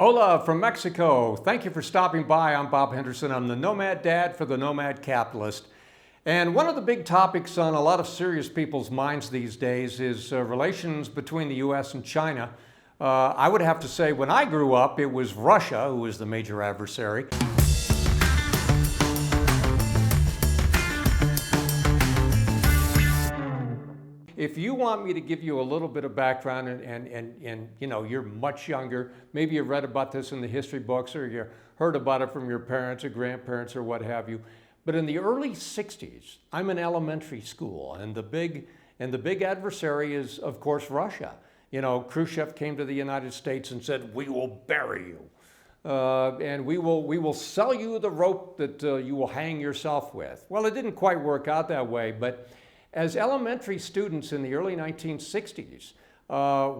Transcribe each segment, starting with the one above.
Hola from Mexico. Thank you for stopping by. I'm Bob Henderson. I'm the Nomad Dad for the Nomad Capitalist. And one of the big topics on a lot of serious people's minds these days is relations between the US and China. I would have to say when I grew up, it was Russia who was the major adversary. If you want me to give you a little bit of background and you know, you're much younger, maybe you read about this in the history books or you heard about it from your parents or grandparents or what have you. But in the early 60s, I'm in elementary school and the big adversary is, of course, Russia. You know, Khrushchev came to the United States and said, "We will bury you. And we will sell you the rope that you will hang yourself with." Well, it didn't quite work out that way, but as elementary students in the early 1960s,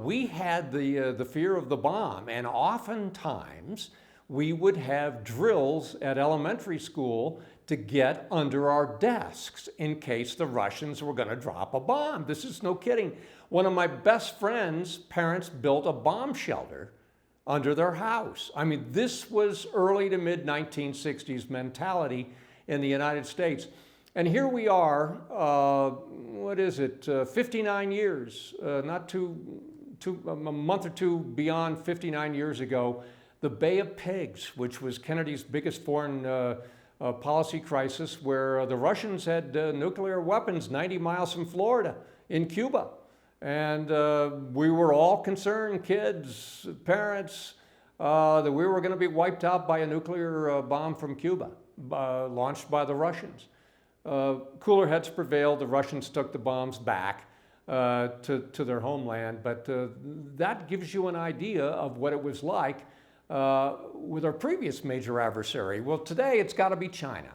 we had the fear of the bomb, and oftentimes we would have drills at elementary school to get under our desks in case the Russians were going to drop a bomb. This is no kidding. One of my best friend's parents built a bomb shelter under their house. I mean, this was early to mid 1960s mentality in the United States. And here we are, what is it, 59 years, a month or two beyond 59 years ago, the Bay of Pigs, which was Kennedy's biggest foreign policy crisis, where the Russians had nuclear weapons 90 miles from Florida in Cuba. And we were all concerned, kids, parents, that we were going to be wiped out by a nuclear bomb from Cuba, launched by the Russians. Cooler heads prevailed. The Russians took the bombs back to their homeland, but that gives you an idea of what it was like with our previous major adversary. Well, today it's got to be China.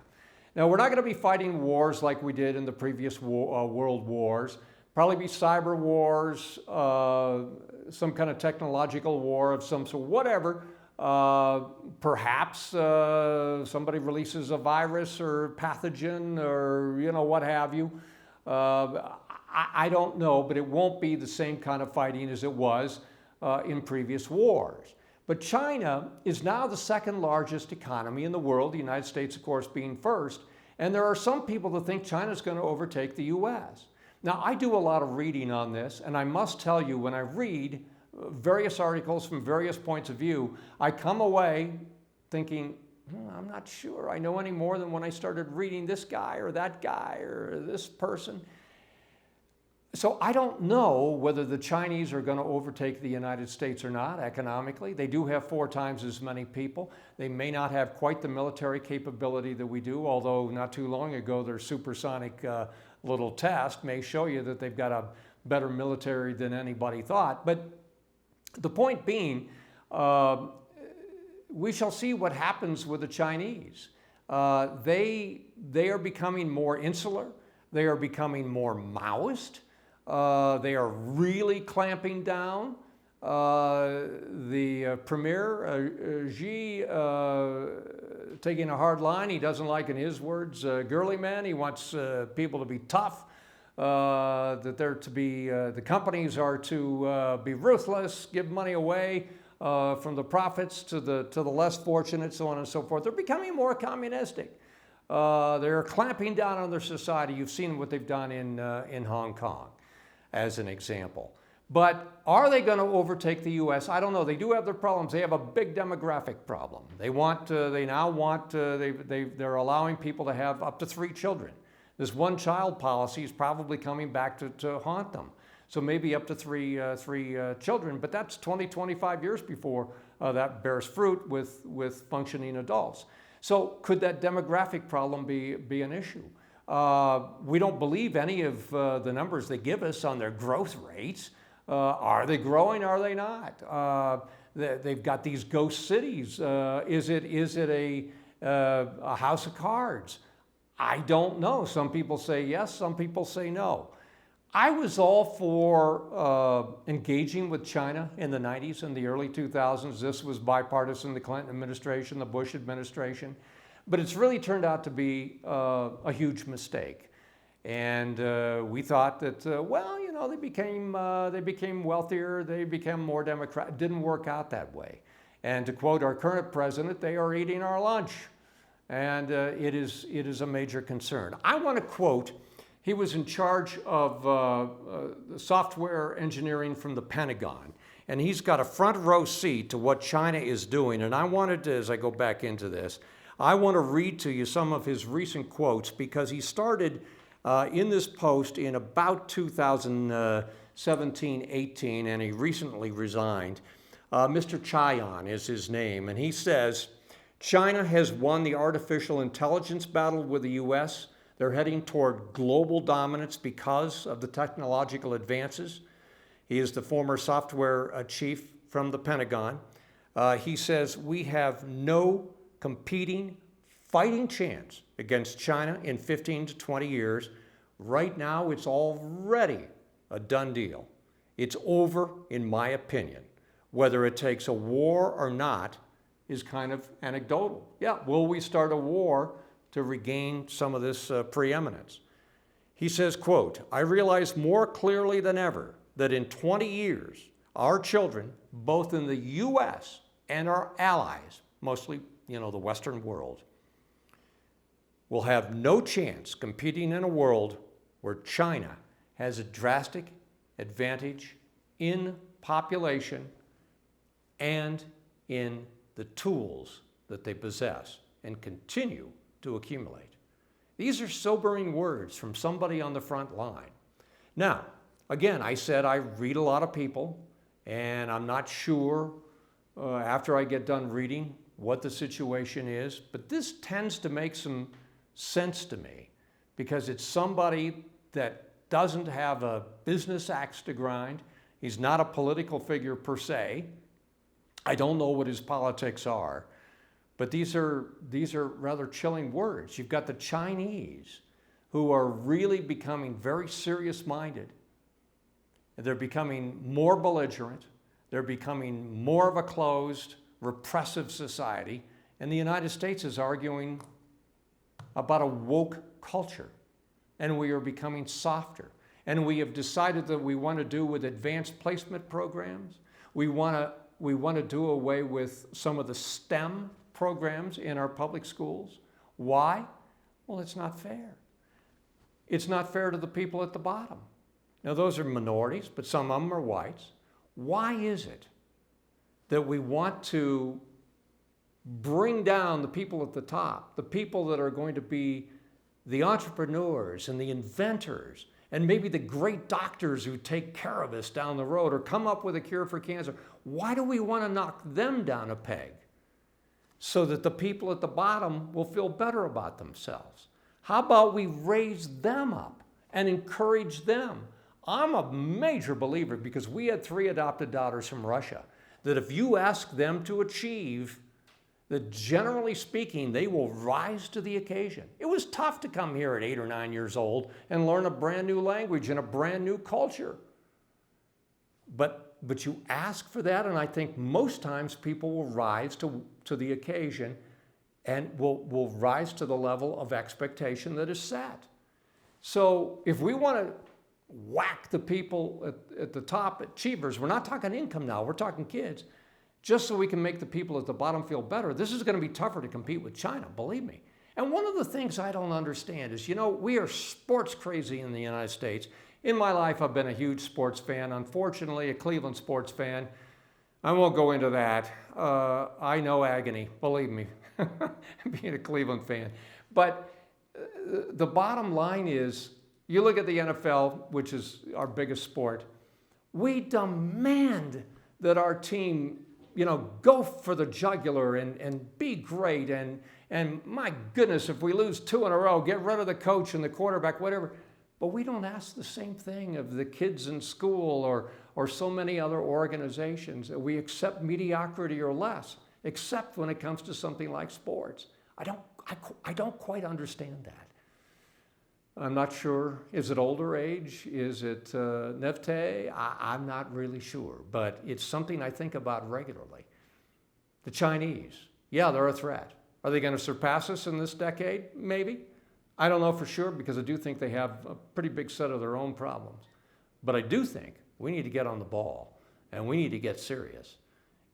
Now, we're not going to be fighting wars like we did in the previous world wars. Probably be cyber wars, some kind of technological war of some sort, whatever. Perhaps somebody releases a virus or pathogen or, you know, what have you. I don't know, but it won't be the same kind of fighting as it was in previous wars. But China is now the second largest economy in the world, the United States, of course, being first. And there are some people that think China's going to overtake the US. Now, I do a lot of reading on this, and I must tell you, when I read various articles from various points of view, I come away thinking, I'm not sure I know any more than when I started reading this guy or that guy or this person. So I don't know whether the Chinese are going to overtake the United States or not economically. They do have 4 times as many people. They may not have quite the military capability that we do, although not too long ago their supersonic little test may show you that they've got a better military than anybody thought. But the point being, we shall see what happens with the Chinese. They are becoming more insular. They are becoming more Maoist. They are really clamping down. The premier, Xi, taking a hard line. He doesn't like, in his words, girly men. He wants people to be tough. That they're to be, the companies are to be ruthless, give money away from the profits to the less fortunate, so on and so forth. They're becoming more communistic. They're clamping down on their society. You've seen what they've done in Hong Kong, as an example. But are they going to overtake the U.S.? I don't know. They do have their problems. They have a big demographic problem. They're allowing people to have up to 3 children. This one-child policy is probably coming back to haunt them. So maybe up to three children, but that's 20, 25 years before that bears fruit with functioning adults. So could that demographic problem be an issue? We don't believe any of the numbers they give us on their growth rates. Are they growing? Are they not? They've got these ghost cities. Is it a house of cards? I don't know. Some people say yes, some people say no. I was all for engaging with China in the 90s and the early 2000s. This was bipartisan, the Clinton administration, the Bush administration. But it's really turned out to be a huge mistake. And we thought that, well, you know, they became wealthier, they became more democratic. It didn't work out that way. And to quote our current president, they are eating our lunch. And it is a major concern. I want to quote, he was in charge of software engineering from the Pentagon. And he's got a front row seat to what China is doing. And I wanted to, as I go back into this, I want to read to you some of his recent quotes, because he started in this post in about 2017-18, and he recently resigned. Mr. Chayan is his name, and he says, China has won the artificial intelligence battle with the US. They're heading toward global dominance because of the technological advances. He is the former software chief from the Pentagon. He says, we have no competing, fighting chance against China in 15 to 20 years. Right now, it's already a done deal. It's over, in my opinion. Whether it takes a war or not is kind of anecdotal. Yeah, will we start a war to regain some of this preeminence? He says, quote, I realize more clearly than ever that in 20 years, our children, both in the US and our allies, mostly, the Western world, will have no chance competing in a world where China has a drastic advantage in population and in the tools that they possess and continue to accumulate. These are sobering words from somebody on the front line. Now, again, I said I read a lot of people, and I'm not sure after I get done reading what the situation is, but this tends to make some sense to me, because it's somebody that doesn't have a business axe to grind. He's not a political figure per se. I don't know what his politics are, but these are rather chilling words. You've got the Chinese, who are really becoming very serious-minded. They're becoming more belligerent. They're becoming more of a closed, repressive society. And the United States is arguing about a woke culture. And we are becoming softer. And we have decided that we want to do with advanced placement programs. We want to do away with some of the STEM programs in our public schools. Why? Well, it's not fair. It's not fair to the people at the bottom. Now, those are minorities, but some of them are whites. Why is it that we want to bring down the people at the top, the people that are going to be the entrepreneurs and the inventors, and maybe the great doctors who take care of us down the road or come up with a cure for cancer? Why do we want to knock them down a peg so that the people at the bottom will feel better about themselves? How about we raise them up and encourage them? I'm a major believer, because we had 3 adopted daughters from Russia, that if you ask them to achieve, that generally speaking, they will rise to the occasion. It was tough to come here at 8 or 9 years old and learn a brand new language and a brand new culture. But you ask for that, and I think most times people will rise to the occasion and will rise to the level of expectation that is set. So if we want to whack the people at the top achievers, we're not talking income now, we're talking kids, just so we can make the people at the bottom feel better. This is going to be tougher to compete with China, believe me. And one of the things I don't understand is, we are sports crazy in the United States. In my life, I've been a huge sports fan. Unfortunately, a Cleveland sports fan. I won't go into that. I know agony, believe me, being a Cleveland fan. But the bottom line is, you look at the NFL, which is our biggest sport, we demand that our team, go for the jugular and be great. And my goodness, if we lose 2 in a row, get rid of the coach and the quarterback, whatever. But we don't ask the same thing of the kids in school or so many other organizations. We accept mediocrity or less, except when it comes to something like sports. I don't quite understand that. I'm not sure. Is it older age? Is it naivete? I'm not really sure, but it's something I think about regularly. The Chinese, yeah, they're a threat. Are they going to surpass us in this decade? Maybe. I don't know for sure, because I do think they have a pretty big set of their own problems. But I do think we need to get on the ball, and we need to get serious.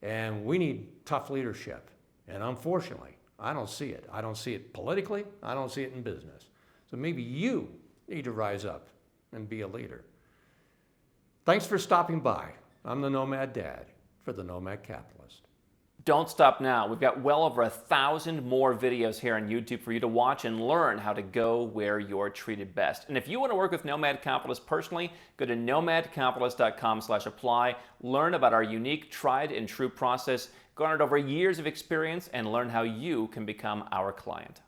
And we need tough leadership. And unfortunately, I don't see it. I don't see it politically. I don't see it in business. So maybe you need to rise up and be a leader. Thanks for stopping by. I'm the Nomad Dad for the Nomad Capitalist. Don't stop now. We've got well over 1,000 more videos here on YouTube for you to watch and learn how to go where you're treated best. And if you want to work with Nomad Capitalist personally, go to nomadcapitalist.com/apply, learn about our unique, tried and true process, garnered over years of experience, and learn how you can become our client.